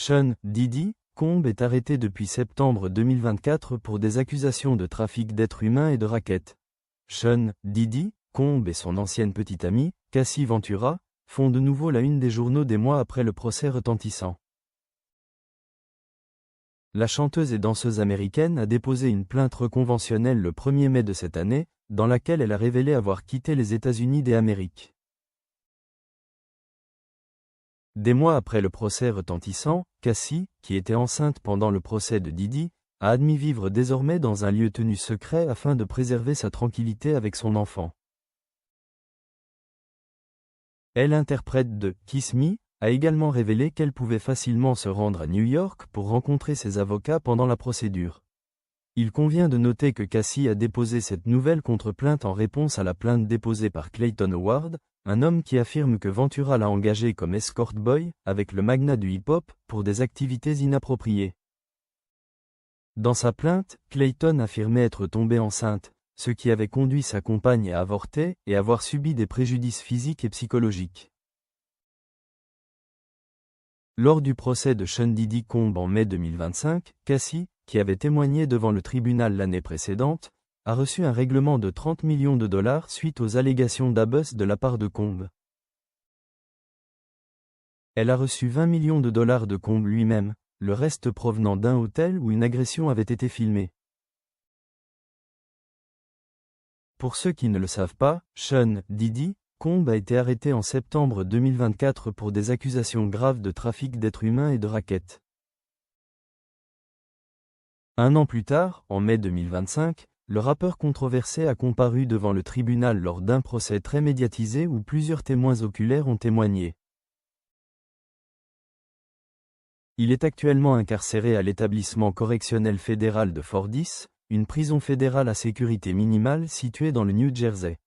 Sean Diddy Combs est arrêté depuis septembre 2024 pour des accusations de trafic d'êtres humains et de racket. Sean Diddy Combs et son ancienne petite amie, Cassie Ventura, font de nouveau la une des journaux des mois après le procès retentissant. La chanteuse et danseuse américaine a déposé une plainte reconventionnelle le 1er mai de cette année, dans laquelle elle a révélé avoir quitté les États-Unis d'Amérique. Des mois après le procès retentissant, Cassie, qui était enceinte pendant le procès de Diddy, a admis vivre désormais dans un lieu tenu secret afin de préserver sa tranquillité avec son enfant. Elle, interprète de « Kiss Me », a également révélé qu'elle pouvait facilement se rendre à New York pour rencontrer ses avocats pendant la procédure. Il convient de noter que Cassie a déposé cette nouvelle contre-plainte en réponse à la plainte déposée par Clayton Howard, un homme qui affirme que Ventura l'a engagé comme escort boy, avec le magnat du hip-hop, pour des activités inappropriées. Dans sa plainte, Clayton affirmait être tombée enceinte, ce qui avait conduit sa compagne à avorter et avoir subi des préjudices physiques et psychologiques. Lors du procès de Sean Diddy Combs en mai 2025, Cassie, qui avait témoigné devant le tribunal l'année précédente, a reçu un règlement de $30 millions suite aux allégations d'abus de la part de Combs. Elle a reçu $20 millions de Combs lui-même, le reste provenant d'un hôtel où une agression avait été filmée. Pour ceux qui ne le savent pas, Sean Diddy Combs a été arrêté en septembre 2024 pour des accusations graves de trafic d'êtres humains et de racket. Un an plus tard, en mai 2025, le rappeur controversé a comparu devant le tribunal lors d'un procès très médiatisé où plusieurs témoins oculaires ont témoigné. Il est actuellement incarcéré à l'établissement correctionnel fédéral de Fordyce, une prison fédérale à sécurité minimale située dans le New Jersey.